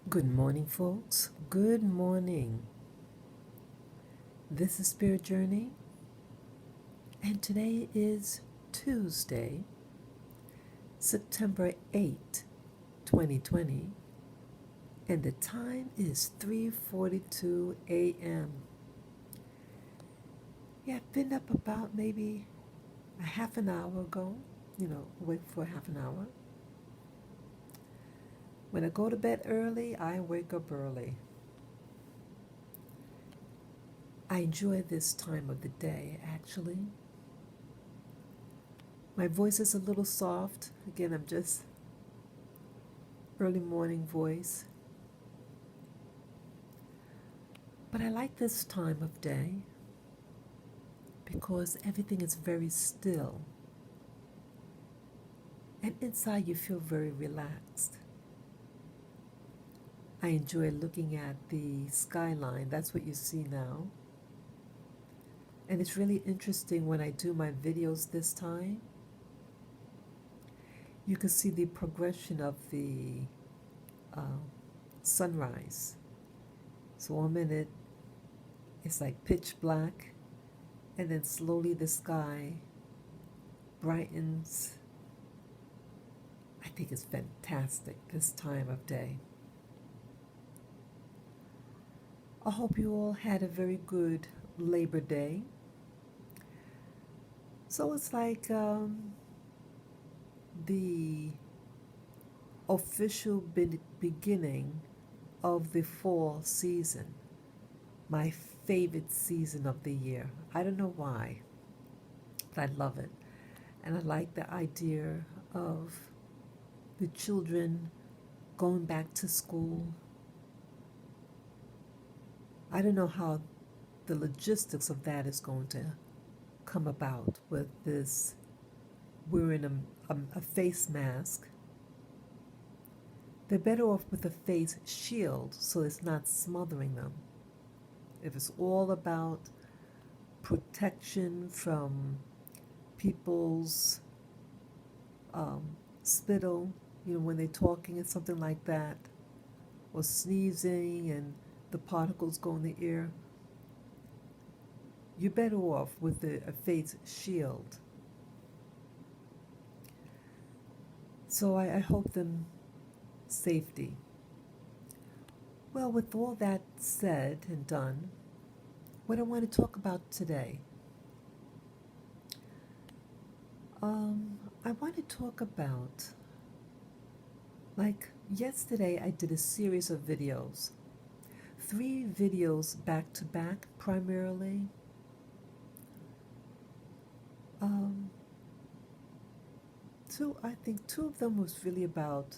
Good morning, folks. Good morning. This is Spirit Journey, and today is Tuesday, September 8th, 2020, and the time is 3:42 a.m. Yeah, I've been up about maybe a half an hour ago, awake for half an hour. When I go to bed early, I wake up early. I enjoy this time of the day, actually. My voice is a little soft. Again, I'm just early morning voice. But I like this time of day because everything is very still. And inside you feel very relaxed. I enjoy looking at the skyline. That's what you see now. And it's really interesting when I do my videos this time. You can see the progression of the sunrise. So 1 minute it's like pitch black, and then slowly the sky brightens. I think it's fantastic this time of day. I hope you all had a very good Labor Day. So it's like the official beginning of the fall season, my favorite season of the year. I don't know why, but I love it. And I like the idea of the children going back to school. I don't know how the logistics of that is going to come about with this wearing a face mask. They're better off with a face shield so it's not smothering them. If it's all about protection from people's spittle, when they're talking and something like that, or sneezing and the particles go in the ear, you're better off with a face shield. So I hope them safety. Well, with all that said and done, what I want to talk about today, I want to talk about, like yesterday I did a series of videos, 3 videos back to back primarily. I think 2 of them was really about,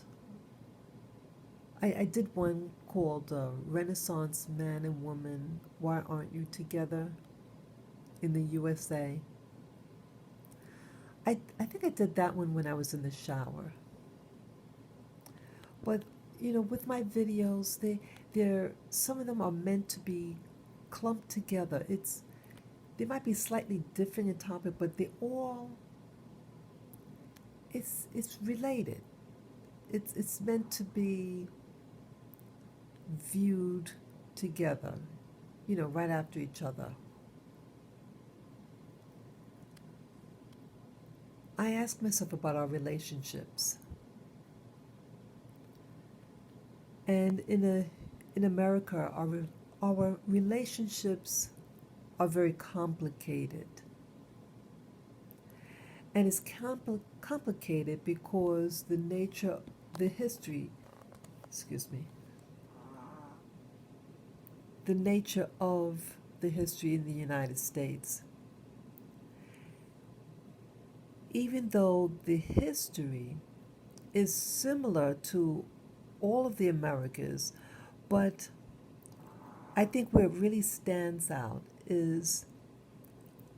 I did one called Renaissance Man and Woman, Why Aren't You Together in the USA? I think I did that one when I was in the shower. But, with my videos, they're some of them are meant to be clumped together. They might be slightly different in topic, but it's related. It's meant to be viewed together, right after each other. I ask myself about our relationships. And in America, our relationships are very complicated. And it's complicated because the history in the United States. Even though the history is similar to all of the Americas, but I think where it really stands out is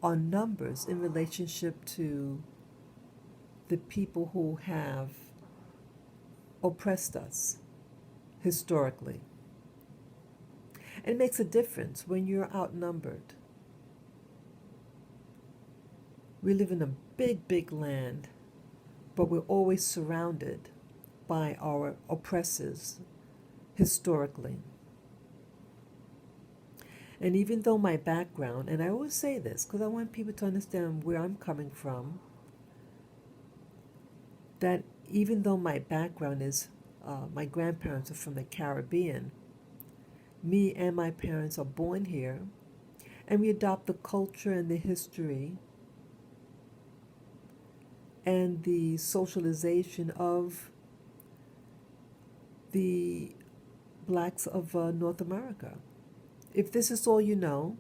our numbers in relationship to the people who have oppressed us historically. And it makes a difference when you're outnumbered. We live in a big, big land, but we're always surrounded by our oppressors, historically. And even though my background, and I always say this because I want people to understand where I'm coming from, that even though my background is, my grandparents are from the Caribbean, me and my parents are born here, and we adopt the culture and the history and the socialization of the blacks of North America. If this is all you know,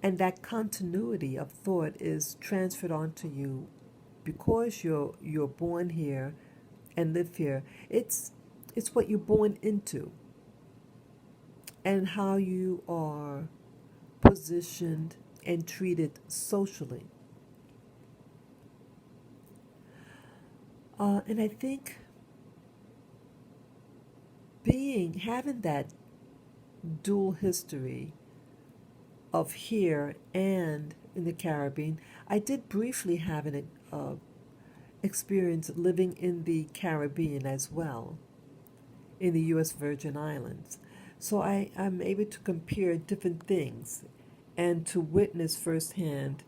and that continuity of thought is transferred onto you because you're born here and live here, it's what you're born into and how you are positioned and treated socially. And I think having that dual history of here and in the Caribbean, I did briefly have an experience living in the Caribbean as well, in the U.S. Virgin Islands. So I'm able to compare different things and to witness firsthand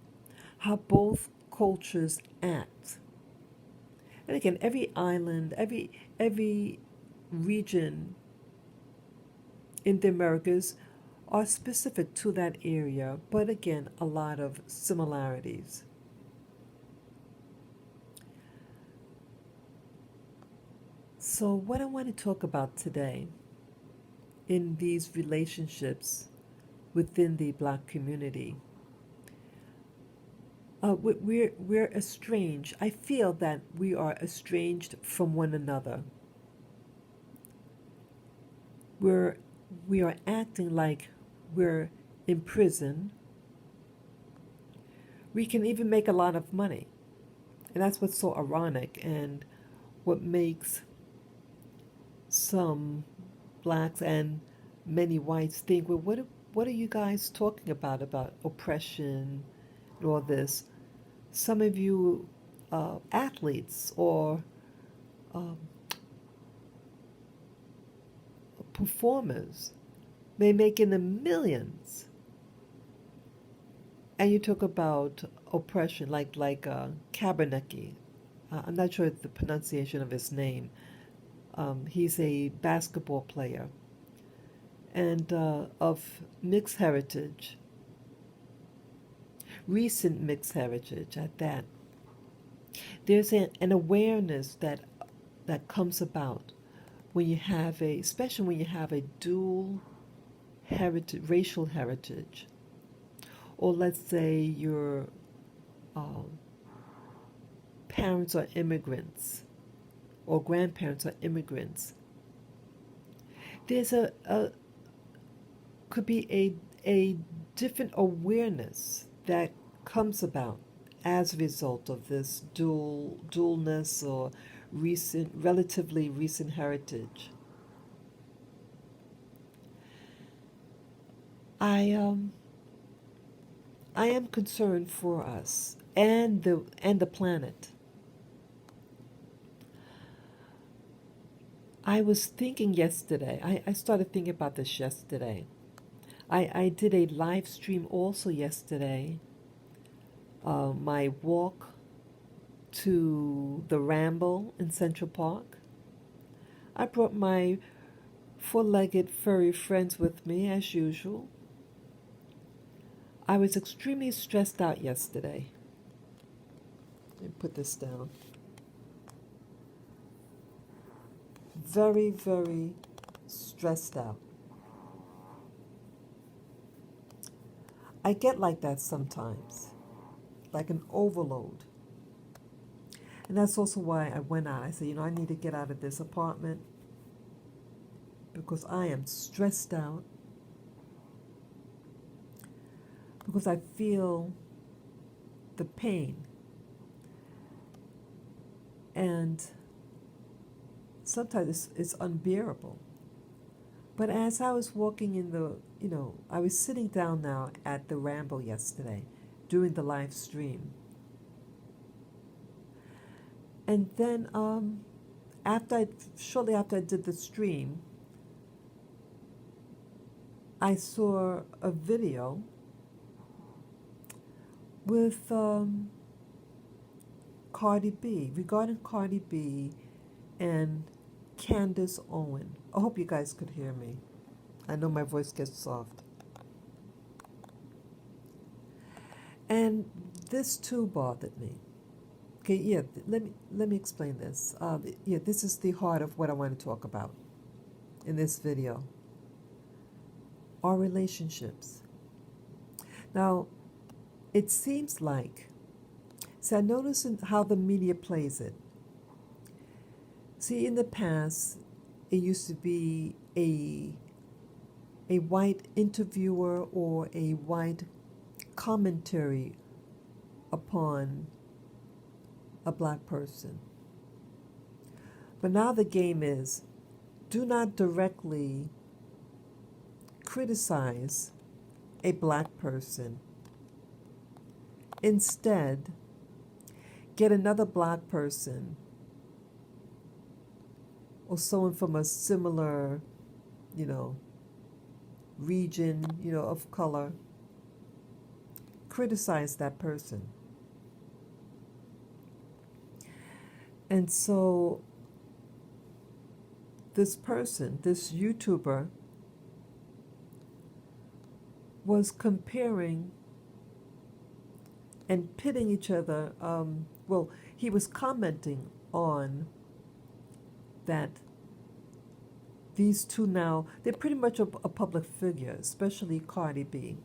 how both cultures act. And again, every island, every region in the Americas are specific to that area, but again, a lot of similarities. So, what I want to talk about today in these relationships within the Black community, we're estranged. I feel that we are estranged from one another. We're we are acting like we're in prison. We can even make a lot of money. And that's what's so ironic and what makes some blacks and many whites think, well, what are you guys talking about oppression and all this? Some of you athletes or um, performers may make in the millions, and you talk about oppression, like Kaepernick. I'm not sure the pronunciation of his name. He's a basketball player and of mixed heritage, recent mixed heritage at that. There's an awareness that comes about when you have especially when you have a dual heritage, racial heritage, or let's say your um, parents are immigrants or grandparents are immigrants. There's a could be a different awareness that comes about as a result of this dualness or relatively recent heritage. I um I am concerned for us and the planet. I was thinking yesterday. I started thinking about this yesterday. I did a live stream also yesterday. My walk to the Ramble in Central Park. I brought my four-legged furry friends with me as usual. I was extremely stressed out yesterday. Let me put this down. Very, very stressed out. I get like that sometimes, like an overload. And that's also why I went out. I said, I need to get out of this apartment because I am stressed out, because I feel the pain. And sometimes it's unbearable. But as I was walking I was sitting down now at the Ramble yesterday doing the live stream. And then shortly after I did the stream, I saw a video with Cardi B, regarding Cardi B and Candace Owen. I hope you guys could hear me. I know my voice gets soft. And this too bothered me. Okay, yeah, let me explain this. Yeah, this is the heart of what I want to talk about in this video. Our relationships. Now, it seems like, see, I notice how the media plays it. See, in the past, it used to be a white interviewer or a white commentary upon a black person. But now the game is, do not directly criticize a black person. Instead, get another black person or someone from a similar, region, of color, criticize that person. And so this person, this YouTuber, was comparing and pitting each other. Well, he was commenting on that these two now, they're pretty much a public figure, especially Cardi B,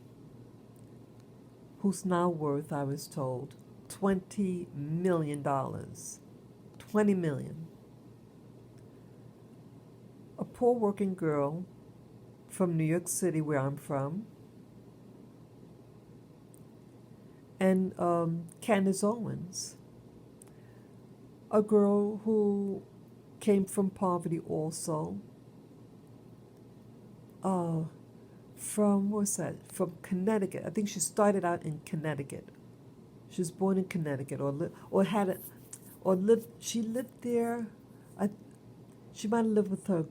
who's now worth, I was told, $20 million. $20 million. A poor working girl from New York City, where I'm from, and Candace Owens, a girl who came from poverty also, from, what's that, from Connecticut. I think she started out in Connecticut. She was born in Connecticut, she lived there. She might have lived with her,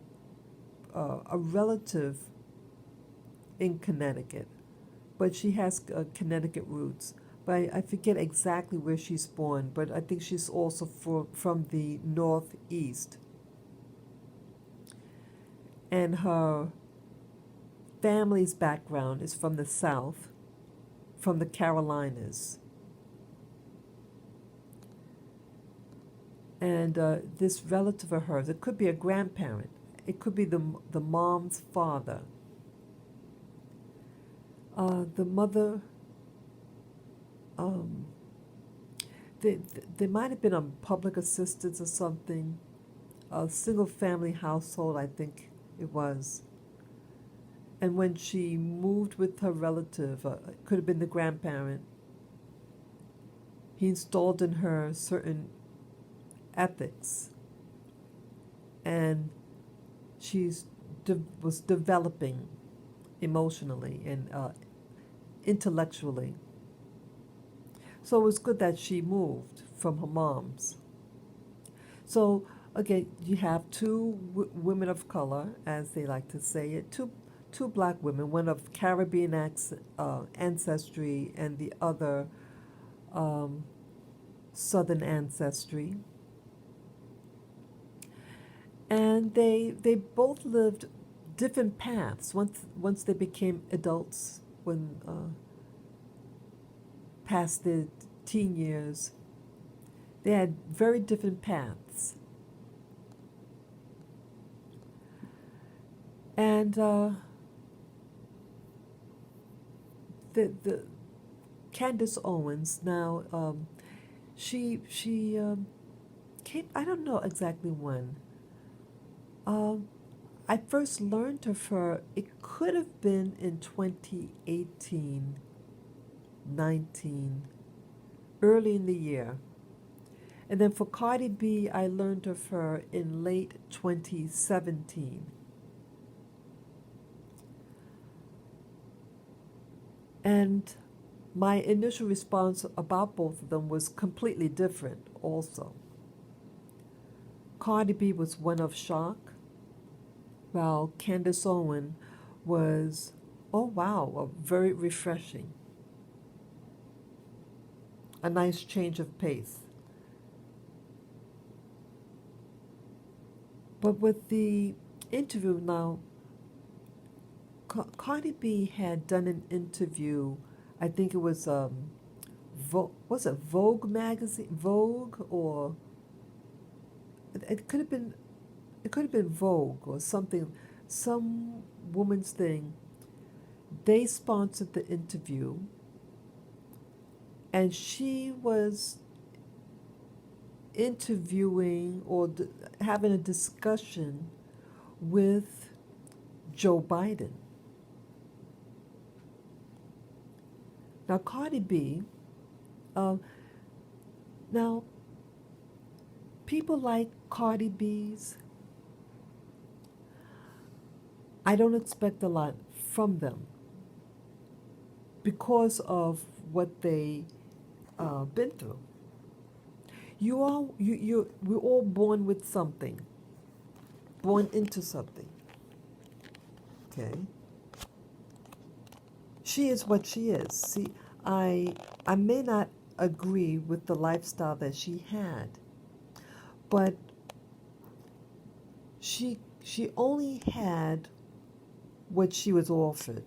a relative in Connecticut, but she has Connecticut roots. But I forget exactly where she's born, but I think she's also from the Northeast. And her family's background is from the South, from the Carolinas. And this relative of hers, it could be a grandparent, it could be the mom's father. The mother, they might have been on public assistance or something, a single family household, I think it was. And when she moved with her relative, it could have been the grandparent, he installed in her certain ethics. And she was developing emotionally and intellectually. So it was good that she moved from her mom's. So, again, you have two women of color, as they like to say it, two black women, one of Caribbean ancestry and the other Southern ancestry. And they both lived different paths once they became adults, when past their teen years. They had very different paths. And the Candace Owens now, she came, I don't know exactly when. I first learned of her, it could have been in 2018, 19, early in the year. And then for Cardi B, I learned of her in late 2017. And my initial response about both of them was completely different also. Cardi B was one of shock, while Candace Owen was Oh, wow, very refreshing. A nice change of pace. But with the interview now, Cardi B had done an interview. I think it was was it Vogue magazine, Vogue, or it could have been Vogue or something, some woman's thing. They sponsored the interview, and she was interviewing or having a discussion with Joe Biden. Now, Cardi B, uh, now people like Cardi B's, I don't expect a lot from them because of what they been through. We're all born with something, born into something. Okay, she is what she is. See, I may not agree with the lifestyle that she had, but she only had what she was offered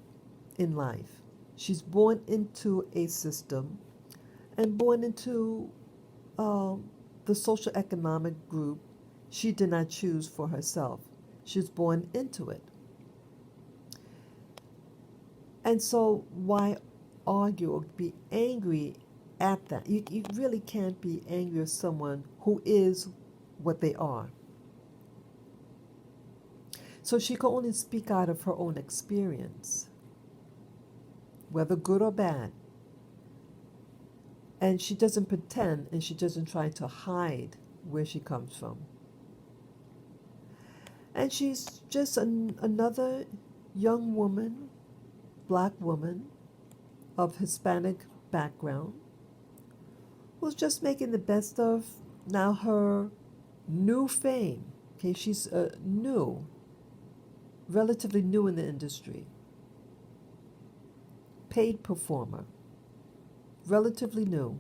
in life. She's born into a system and born into um, the social economic group she did not choose for herself. She was born into it. And so, why argue or be angry at that? You really can't be angry at someone who is what they are. So, she can only speak out of her own experience, whether good or bad. And she doesn't pretend and she doesn't try to hide where she comes from. And she's just another young woman, black woman of Hispanic background, who's just making the best of now her new fame. Okay, she's new, relatively new in the industry, paid performer, relatively new.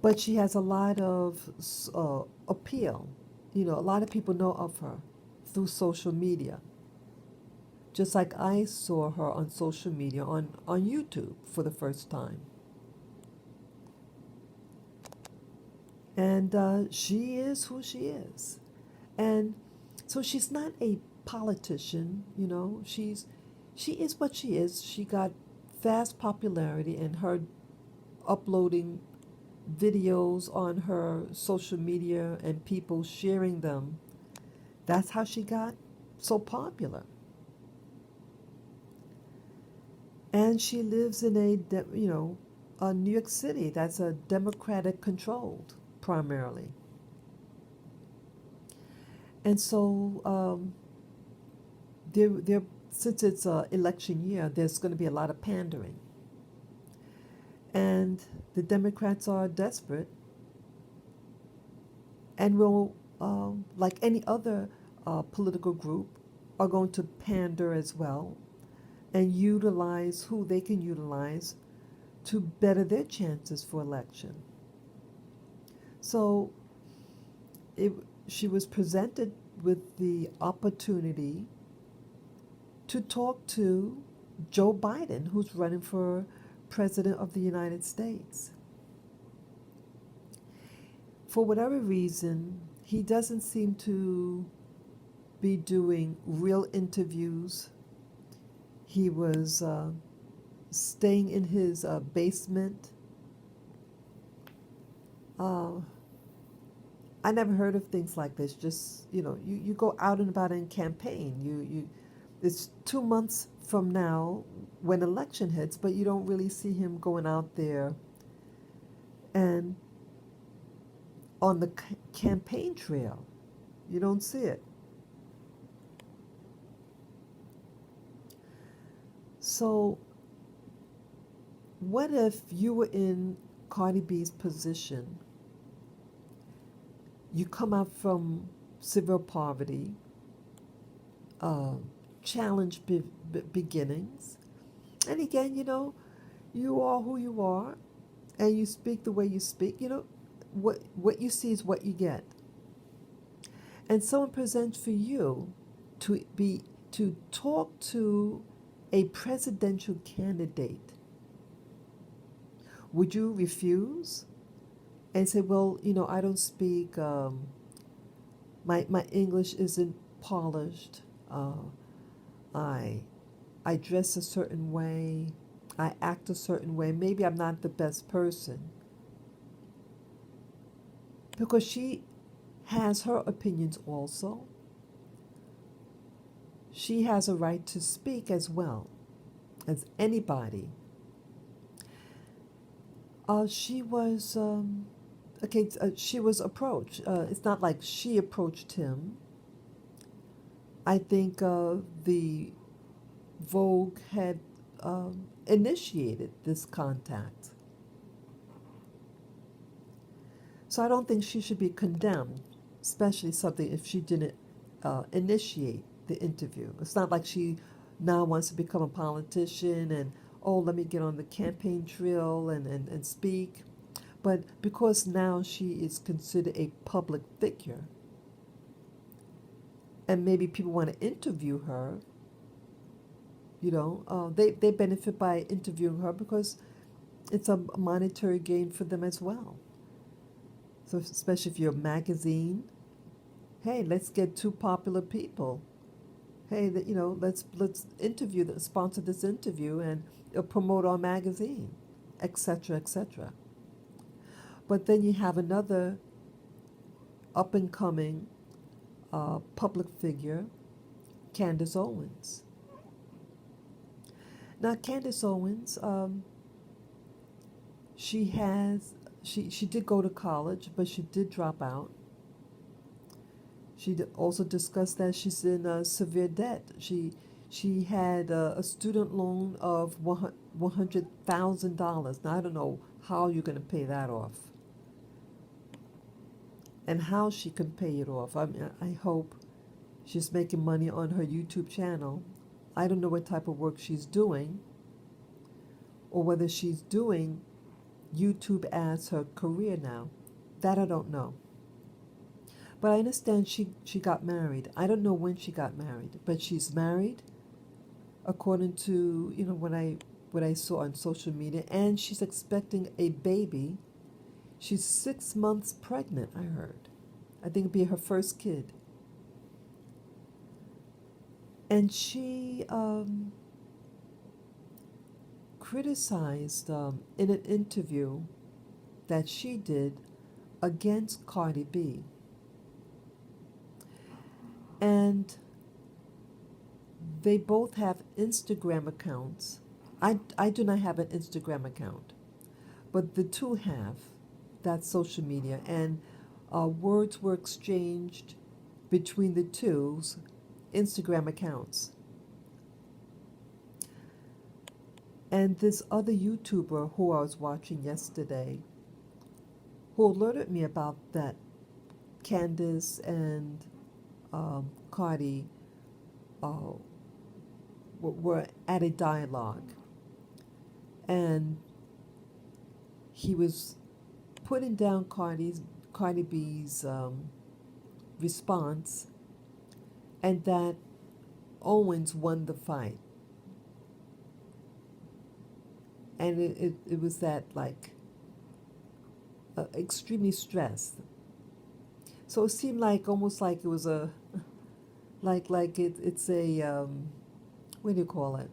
But she has a lot of appeal. You know, a lot of people know of her through social media. Just like I saw her on social media on YouTube for the first time. And she is who she is. And so she's not a politician, you know. She is what she is. She got fast popularity, and her uploading videos on her social media and people sharing them. That's how she got so popular. And she lives in a New York City that's a Democratic controlled primarily. And so there, since it's election year, there's going to be a lot of pandering. And the Democrats are desperate and will, like any other political group, are going to pander as well and utilize who they can utilize to better their chances for election. So it, she was presented with the opportunity to talk to Joe Biden, who's running for President of the United States. For whatever reason, he doesn't seem to be doing real interviews. He was staying in his basement. Uh, I never heard of things like this. Just, you go out and about and campaign. It's 2 months from now when election hits, but you don't really see him going out there and on the campaign trail. You don't see it. So, what if you were in Cardi B's position? You come out from severe poverty, uh, challenge beginnings. And again, you are who you are, and you speak the way you speak. What you see is what you get. And someone presents for you to be to talk to a presidential candidate. Would you refuse and say, well, I don't speak, my English isn't polished, I, I dress a certain way, I act a certain way, maybe I'm not the best person? Because she has her opinions also. She has a right to speak as well as anybody. She was okay. She was approached. It's not like she approached him. I think the Vogue had initiated this contact. So I don't think she should be condemned, especially something if she didn't initiate the interview. It's not like she now wants to become a politician and, oh, let me get on the campaign trail and speak. But because now she is considered a public figure, and maybe people want to interview her, they benefit by interviewing her because it's a monetary gain for them as well. So especially if you're a magazine, hey, let's get two popular people. Hey, let's interview, sponsor this interview, and promote our magazine, etc., etc. But then you have another up and coming public figure, Candace Owens. Now, Candace Owens, she did go to college, but she did drop out. She also discussed that she's in severe debt. She had a student loan of $100,000. Now I don't know how you're going to pay that off, and how she can pay it off. I hope she's making money on her YouTube channel. I don't know what type of work she's doing, or whether she's doing YouTube as her career now. That I don't know. But I understand she got married. I don't know when she got married, but she's married, according to what I saw on social media, and she's expecting a baby. She's 6 months pregnant, I heard. I think it'd be her first kid. And she criticized in an interview that she did against Cardi B. And they both have Instagram accounts. I do not have an Instagram account, but the two have that social media, and words were exchanged between the two's Instagram accounts. And this other YouTuber who I was watching yesterday, who alerted me about that Candace and Cardi were at a dialogue, and he was putting down Cardi B's response, and that Owens won the fight, and it was that like extremely stressed. So it seemed like almost like it was a it's a what do you call it?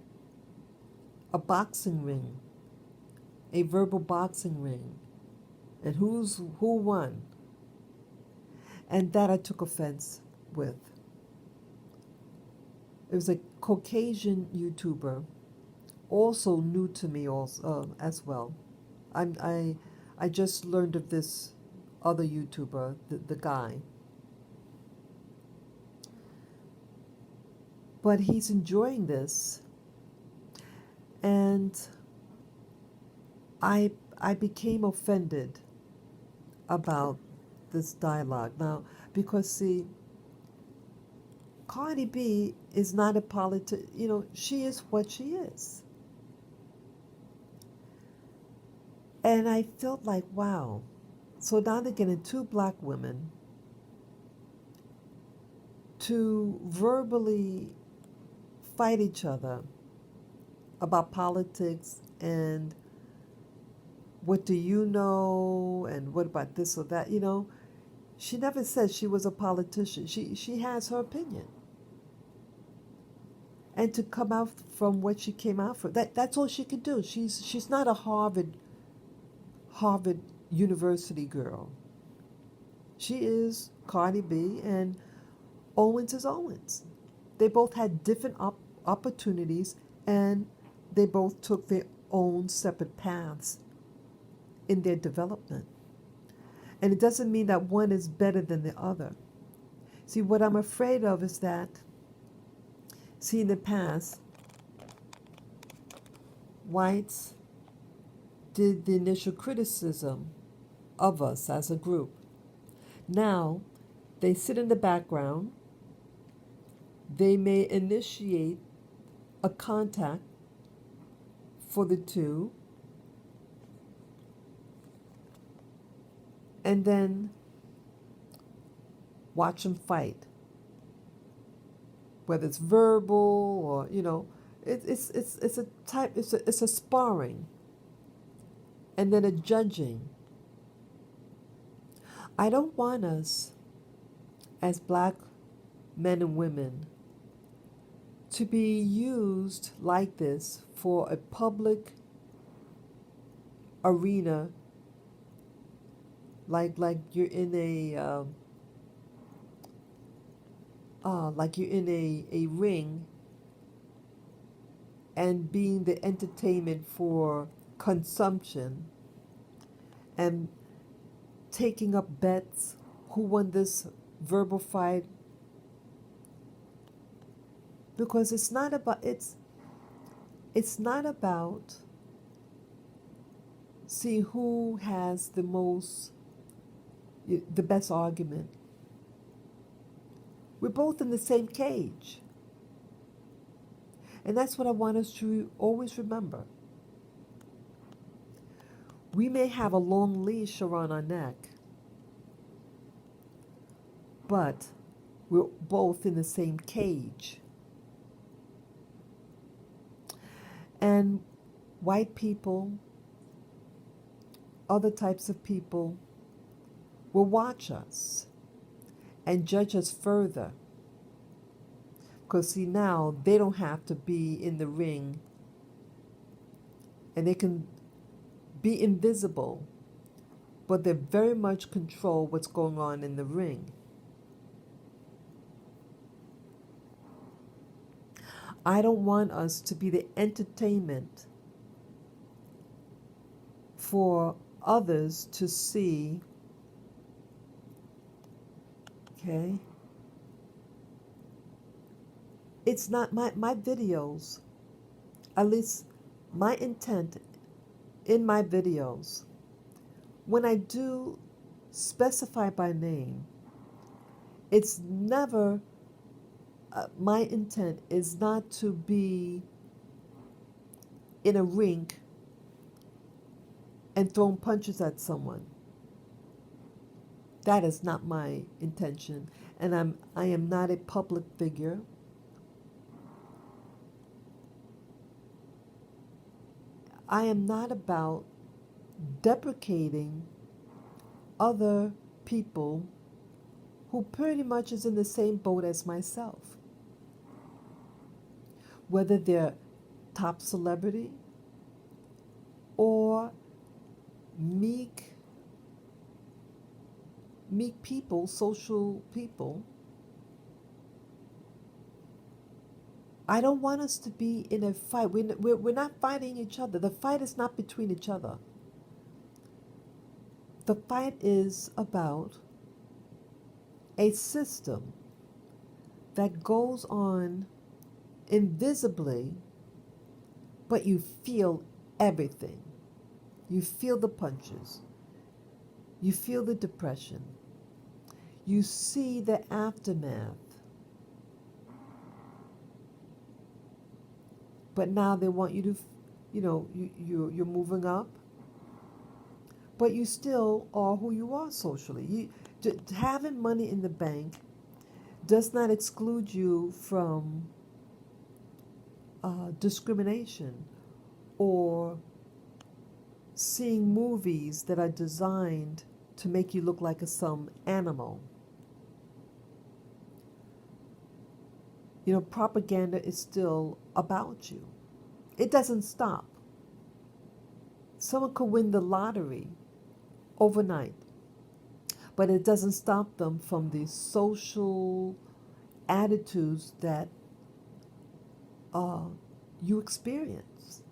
A boxing ring, a verbal boxing ring, and who won? And that I took offense with. It was a Caucasian YouTuber, also new to me also as well. I just learned of this other YouTuber, the guy. But he's enjoying this, and I became offended about this dialogue now, because see, Cardi B is not a she is what she is. And I felt like, wow. So now they're getting two black women to verbally fight each other about politics and what do you know and what about this or that. She never said she was a politician. She has her opinion. And to come out from what she came out from, that's all she could do. She's not a Harvard University girl. She is Cardi B, and Owens is Owens. They both had different opportunities, and they both took their own separate paths in their development. And it doesn't mean that one is better than the other. See, what I'm afraid of is that, in the past, whites did the initial criticism of us as a group. Now, they sit in the background. They may initiate a contact for the two, and then watch them fight. Whether it's verbal or it's a type it's a sparring, and then a judging. I don't want us as black men and women to be used like this for a public arena, like you're in a a ring and being the entertainment for consumption and taking up bets who won this verbal fight, because it's not about see who has the best argument. We're both in the same cage. And that's what I want us to always remember. We may have a long leash around our neck, but we're both in the same cage. And white people, other types of people, will watch us and judge us further. Because see, now they don't have to be in the ring, and they can be invisible, but they very much control what's going on in the ring. I don't want us to be the entertainment for others to see. Okay? It's not my videos, at least my intent in my videos, when I do specify by name, it's never, my intent is not to be in a ring and throwing punches at someone. That is not my intention. And I am not a public figure. I am not about deprecating other people who pretty much is in the same boat as myself. Whether they're top celebrity or meek people, social people. I don't want us to be in a fight. We're not fighting each other. The fight is not between each other. The fight is about a system that goes on invisibly, but you feel everything. You feel the punches. You feel the depression. You see the aftermath. but now they want you to, you're moving up, but you still are who you are socially. Having money in the bank does not exclude you from discrimination or seeing movies that are designed to make you look like some animal. Propaganda is still about you. It doesn't stop. Someone could win the lottery overnight, but it doesn't stop them from the social attitudes that you experience.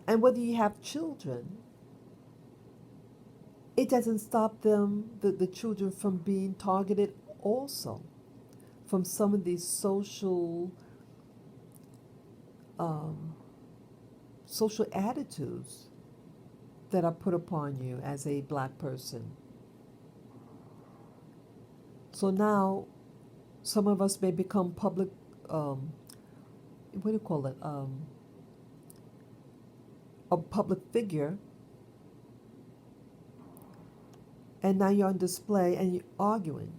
And whether you have children, it doesn't stop them, the children, from being targeted also from some of these social attitudes that are put upon you as a black person. So now some of us may become public, what do you call it, a public figure, and now you're on display and you're arguing.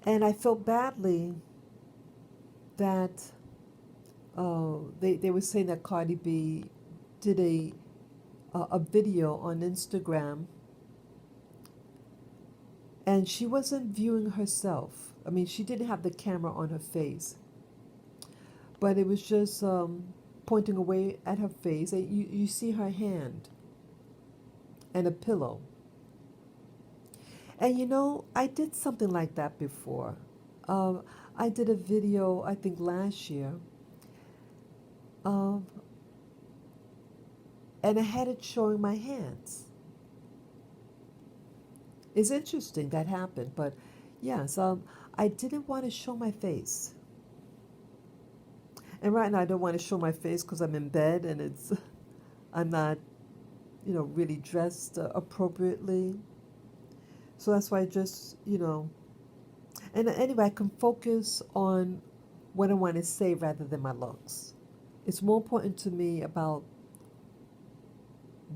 And I felt badly that they were saying that Cardi B did a video on Instagram, and she wasn't viewing herself. I mean, she didn't have the camera on her face, but it was just pointing away at her face. And you see her hand and a pillow. And I did something like that before. I did a video, I think last year, and I had it showing my hands. It's interesting that happened, but yes, I didn't want to show my face. And right now I don't want to show my face because I'm in bed and I'm not, really dressed appropriately. So that's why I just, and anyway, I can focus on what I want to say rather than my looks. It's more important to me about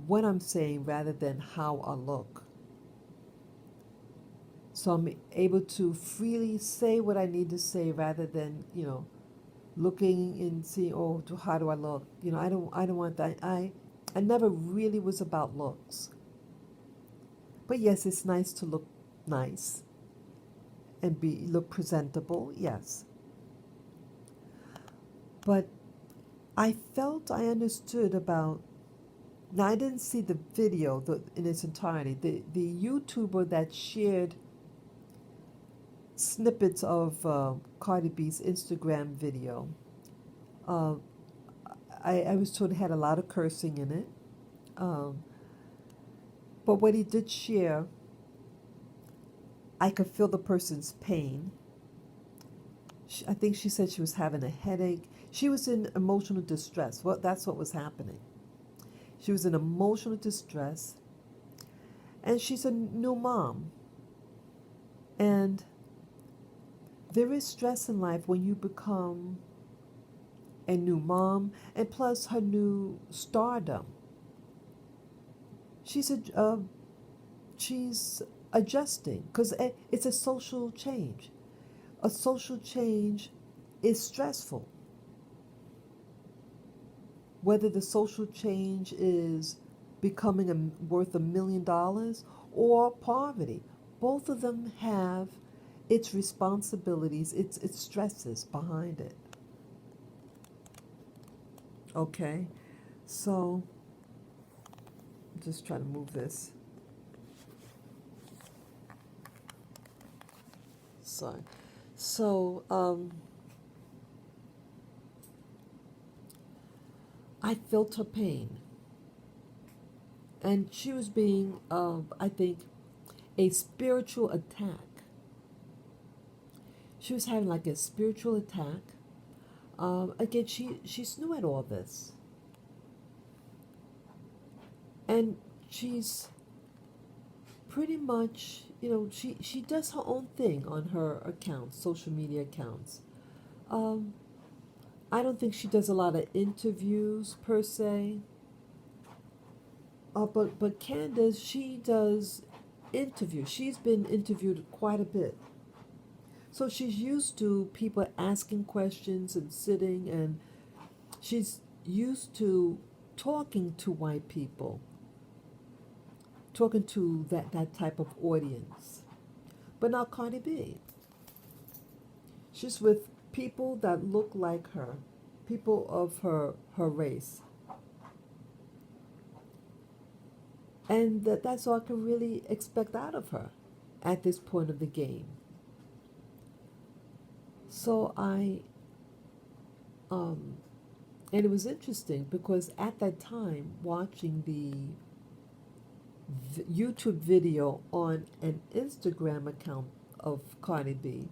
what I'm saying rather than how I look. So I'm able to freely say what I need to say rather than, looking and seeing, oh, how do I look? I don't want that. I never really was about looks. But yes, it's nice to look nice and look presentable, yes. But I felt I understood about. Now I didn't see the video in its entirety. The YouTuber that shared snippets of Cardi B's Instagram video, I was told it had a lot of cursing in it. But what he did share, I could feel the person's pain. I think she said she was having a headache. She was in emotional distress. Well, that's what was happening. She was in emotional distress. And she's a new mom. And there is stress in life when you become a new mom, and plus her new stardom. She's adjusting because it's a social change. A social change is stressful. Whether the social change is becoming worth $1 million or poverty, both of them have its responsibilities, its stresses behind it. Okay, so I'm just trying to move this. Sorry. So, I felt her pain. And she was being, I think, a spiritual attack. She was having like a spiritual attack. Again, she's new at all this. And she's pretty much, she does her own thing on her accounts, social media accounts. Um, I don't think she does a lot of interviews per se. But Candace, she does interviews. She's been interviewed quite a bit. So she's used to people asking questions and sitting, and she's used to talking to white people, talking to that type of audience. But not Cardi B. She's with people that look like her, people of her race. And that's all I can really expect out of her at this point of the game. So um, and it was interesting because at that time, watching the YouTube video on an Instagram account of Cardi B,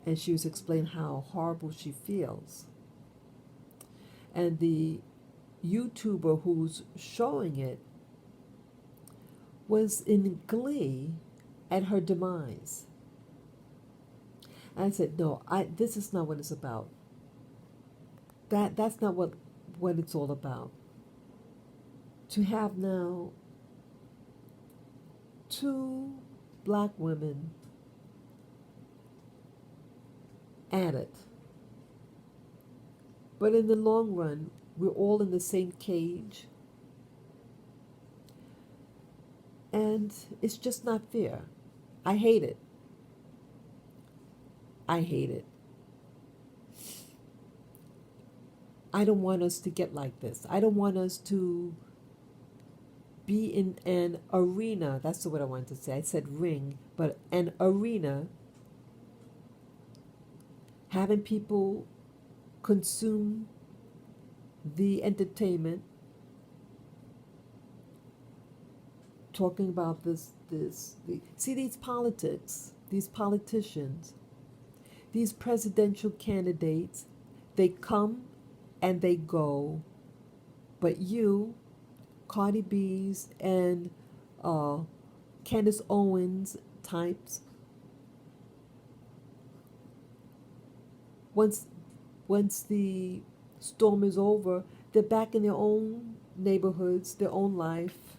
and she was explaining how horrible she feels. And the YouTuber who's showing it was in glee at her demise. And I said, no, this is not what it's about. That's not what it's all about. To have now two black women at it. But in the long run, we're all in the same cage. And it's just not fair. I hate it. I hate it. I don't want us to get like this. I don't want us to be in an arena. That's what I wanted to say. I said ring, but an arena, having people consume the entertainment, talking about see these politics, these politicians, these presidential candidates, they come and they go, but you, Cardi B's and Candace Owens types, once the storm is over, they're back in their own neighborhoods, their own life,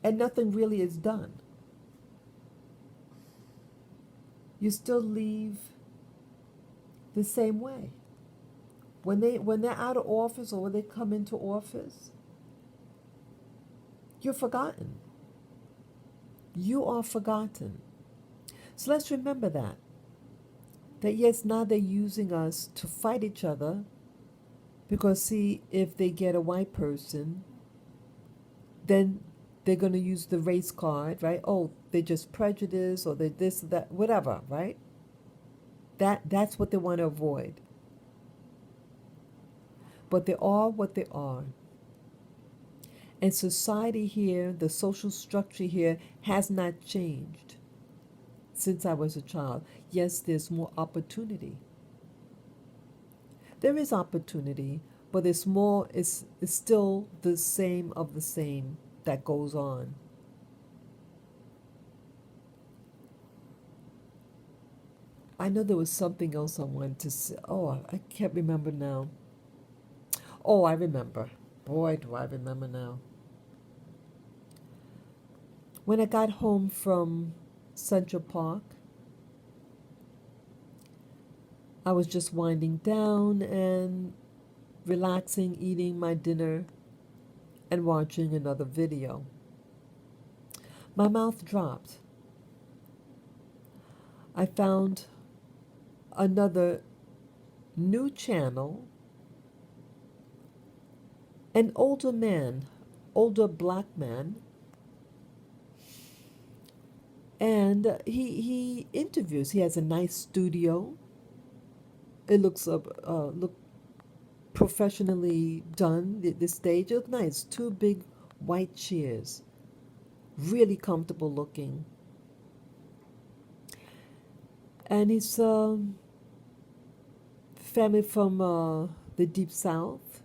and nothing really is done. You still leave the same way. When they're out of office or when they come into office, you're forgotten. You are forgotten. So let's remember that. That yes, now they're using us to fight each other because see, if they get a white person, then they're going to use the race card, right? Oh, they're just prejudiced or they're this, that, whatever, right? That's what they want to avoid. But they are what they are. And society here, the social structure here, has not changed since I was a child. Yes, there's more opportunity. There is opportunity, but it's still the same of the same that goes on. I know there was something else I wanted to say. Oh, I can't remember now. Oh, I remember. Boy, do I remember now. When I got home from Central Park, I was just winding down and relaxing, eating my dinner, and watching another video. My mouth dropped. I found another new channel, an older black man, and he interviews. He has a nice studio. It looks look professionally done. The stage looked nice. Two big white chairs, really comfortable looking. And he's family from the deep south.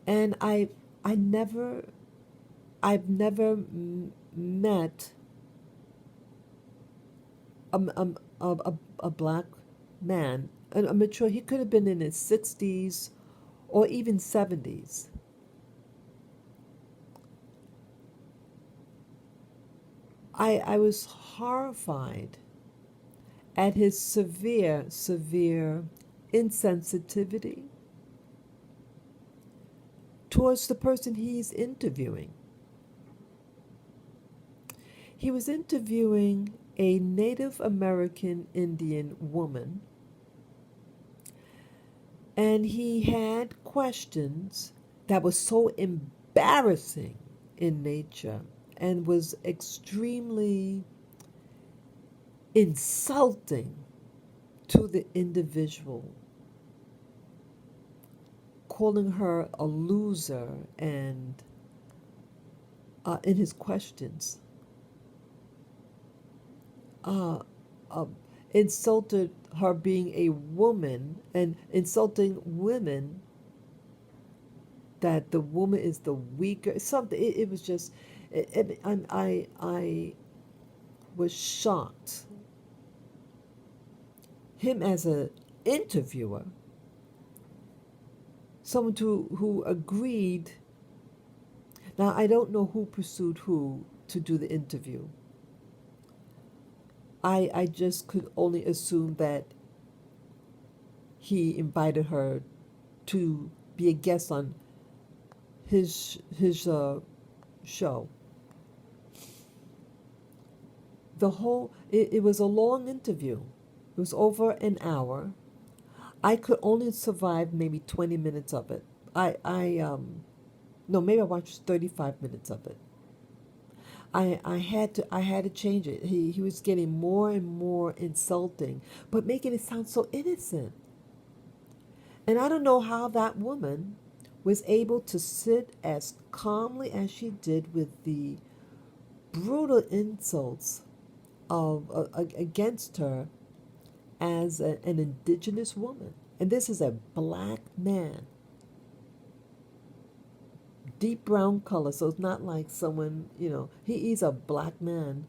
And I never I've never met a black man, a mature. He could have been in his 60s or even 70s. I was horrified at his severe insensitivity towards the person he's interviewing. He was interviewing a Native American Indian woman, and he had questions that were so embarrassing in nature and was extremely insulting to the individual, calling her a loser and in his questions uh, uh, insulted her being a woman and insulting women, that the woman is the weaker something. It was just I was shocked. Him as a interviewer, someone who agreed. Now I don't know who pursued who to do the interview. I just could only assume that he invited her to be a guest on his show. It was a long interview. It was over an hour. I could only survive maybe 20 minutes of it. No, maybe I watched 35 minutes of it. I had to change it. He was getting more and more insulting, but making it sound so innocent. And I don't know how that woman was able to sit as calmly as she did with the brutal insults against her as an indigenous woman. And this is a black man, deep brown color, so it's not like someone, he's a black man.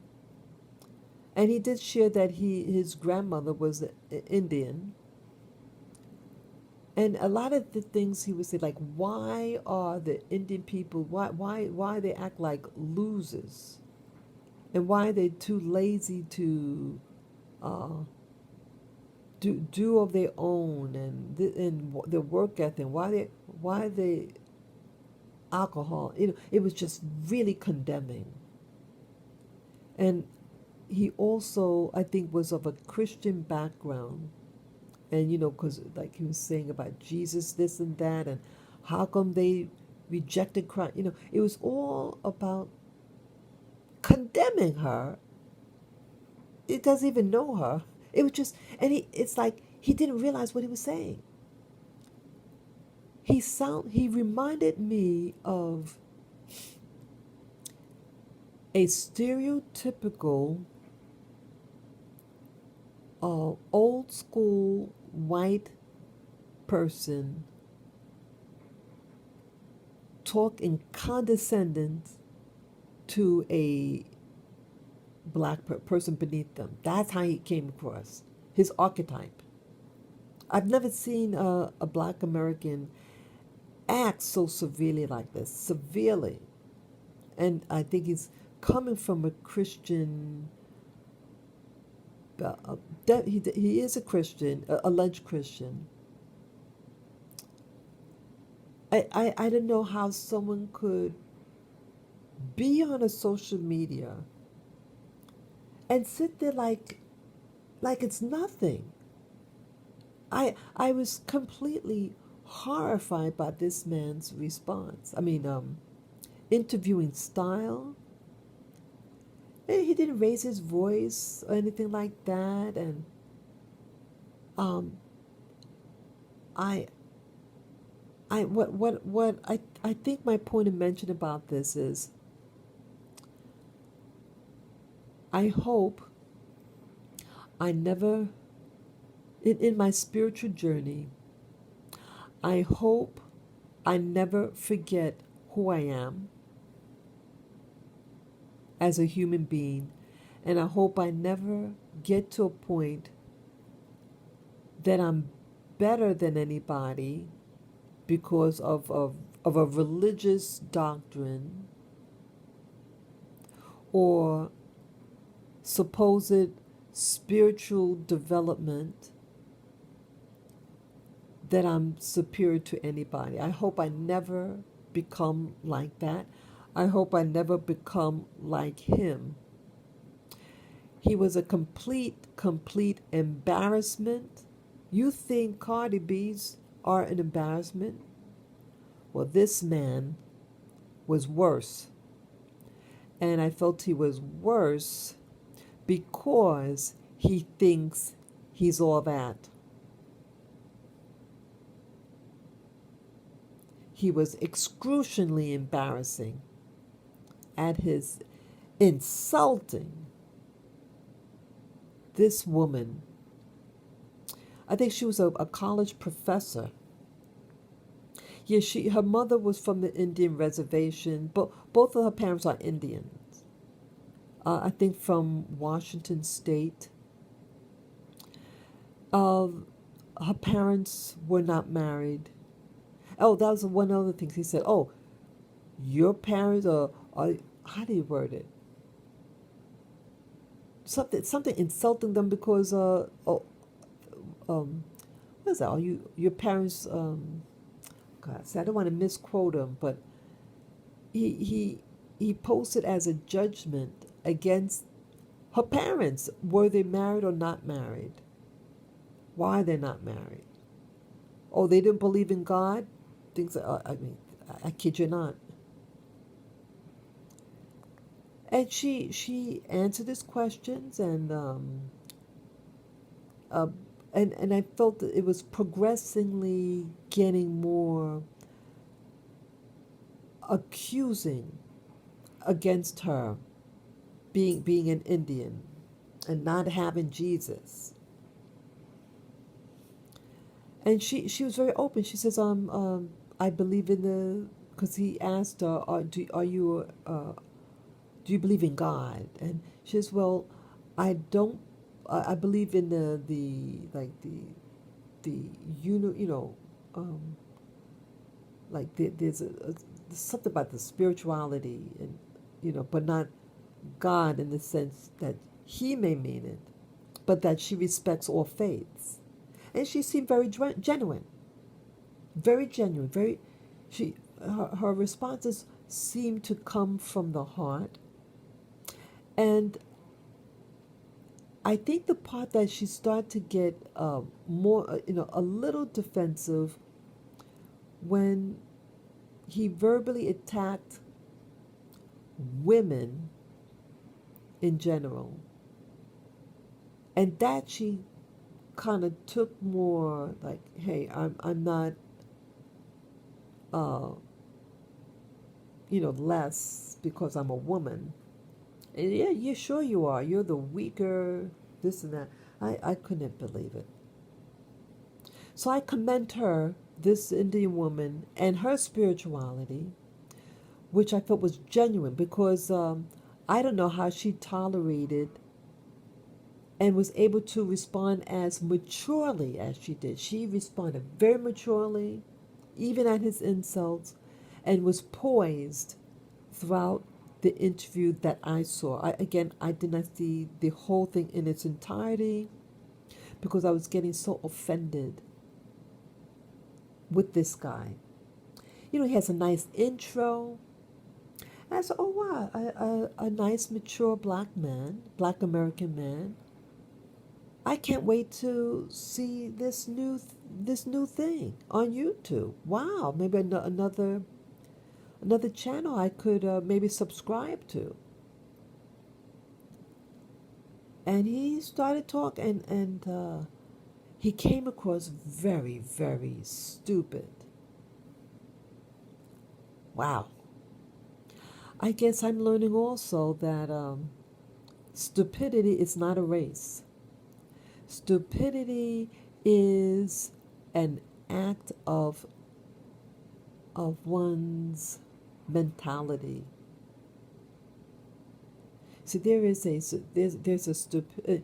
And he did share that his grandmother was Indian. And a lot of the things he would say, like, why are the Indian people, why they act like losers? And why are they too lazy to do of their own, and their work ethic? Why they alcohol? It was just really condemning. And he also, I think, was of a Christian background. And because like he was saying about Jesus, this and that, and how come they rejected Christ? It was all about condemning her. It doesn't even know her. It was just, and it's like he didn't realize what he was saying. He reminded me of a stereotypical old school white person talking condescending to a black person beneath them. That's how he came across, his archetype. I've never seen a black American act so severely like this, severely. And I think he's coming from a Christian. He is a Christian, alleged Christian. I don't know how someone could be on a social media and sit there like it's nothing. I was completely horrified by this man's response. I mean, interviewing style. And he didn't raise his voice or anything like that. And um, I I think my point of mention about this is, I hope I never, in my spiritual journey, I hope I never forget who I am as a human being, And I hope I never get to a point that I'm better than anybody because of a religious doctrine or supposed spiritual development, that I'm superior to anybody. I hope I never become like that. I hope I never become like him. He was a complete embarrassment. You think Cardi B's are an embarrassment? Well, this man was worse. And I felt he was worse because he thinks he's all that. He was excruciatingly embarrassing at his insulting this woman. I think she was a college professor. Yeah, her mother was from the Indian reservation, but both of her parents are Indians. I think from Washington State. Uh, Her parents were not married. Oh, that was one other thing he said. Oh, your parents are how do you word it? Something insulting them because what is that? Are you your parents? God, see, I don't want to misquote him, but he he he posted as a judgment against her parents. Were they married or not married? Why they're not married? Oh, they didn't believe in God. Things. I mean, I kid you not. And she answered his questions, uh, and I felt that it was progressively getting more accusing against her being an Indian and not having Jesus. And she was very open. She says, I believe in the, because he asked her, do you believe in God? And she says, well, I don't. I believe in the um, like there's something about the spirituality and but not God in the sense that he may mean it, but that she respects all faiths, and she seemed very genuine, very genuine, very. Her responses seemed to come from the heart, and I think the part that she started to get more, a little defensive when he verbally attacked women in general, and that she kind of took more like, "Hey, I'm not, uh, less because I'm a woman." And yeah, yeah, sure you are. You're the weaker, this and that. I couldn't believe it. So I commend her, this Indian woman, and her spirituality, which I felt was genuine because I don't know how she tolerated and was able to respond as maturely as she did. She responded very maturely, even at his insults, and was poised throughout the interview that I saw. I did not see the whole thing in its entirety because I was getting so offended with this guy. He has a nice intro. And I said, oh, wow, a nice, mature black man, black American man. I can't wait to see this new thing on YouTube. Wow, maybe another channel I could maybe subscribe to. And he started talking, and he came across very, very stupid. Wow. I guess I'm learning also that stupidity is not a race. Stupidity is an act of one's mentality. See, there's a stupid,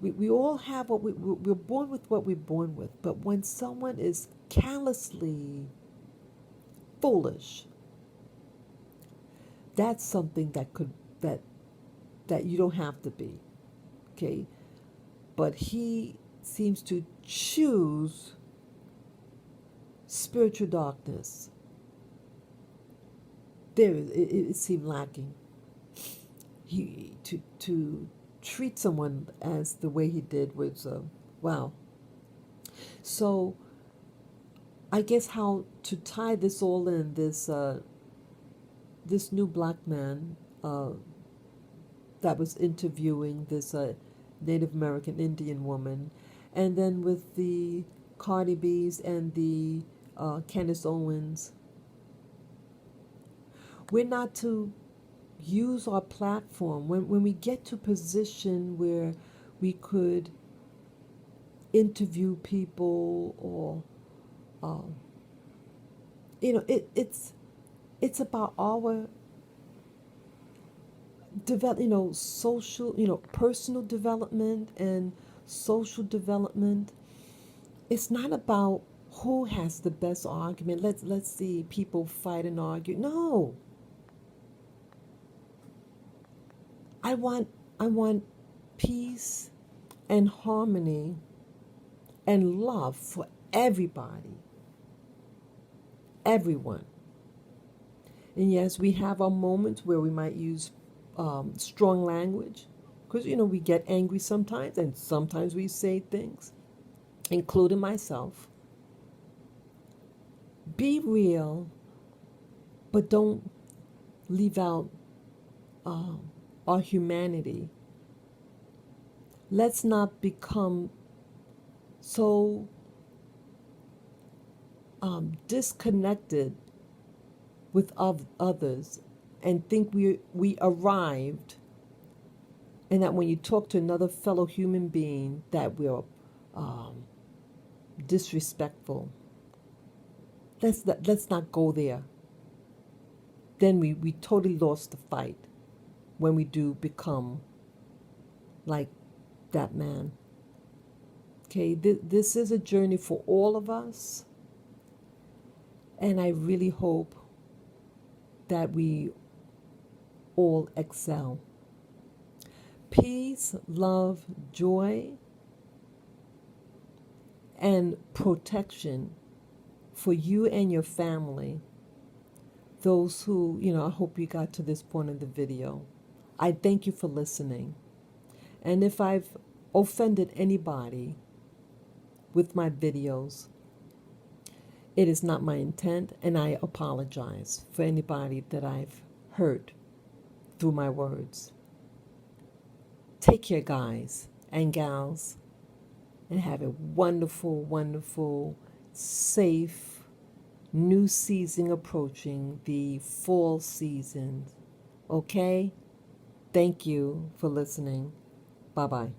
we all have we're born with what we're born with. But when someone is callously foolish, that's something that you don't have to be, okay? But he seems to choose spiritual darkness. It seemed lacking. He to treat someone as the way he did was wow. So I guess how to tie this all in, this new black man that was interviewing this Native American Indian woman, and then with the Cardi B's and the Candace Owens. We're not to use our platform when we get to a position where we could interview people, or it's about our social, personal development and social development. It's not about who has the best argument. Let's see people fight and argue. No. I want peace and harmony and love for everybody. Everyone. And yes, we have our moments where we might use strong language, because we get angry sometimes, and sometimes we say things, including myself. Be real, but don't leave out our humanity. Let's not become so disconnected with others and think we arrived, and that when you talk to another fellow human being that we're disrespectful. Let's not go there. Then we totally lost the fight when we do become like that man. Okay, this is a journey for all of us, and I really hope that we all excel. Peace, love, joy, and protection for you and your family. Those who, I hope you got to this point in the video. I thank you for listening. And if I've offended anybody with my videos, it is not my intent, and I apologize for anybody that I've hurt through my words. Take care, guys and gals, and have a wonderful, wonderful, safe new season approaching, the fall season. Okay? Thank you for listening. Bye-bye.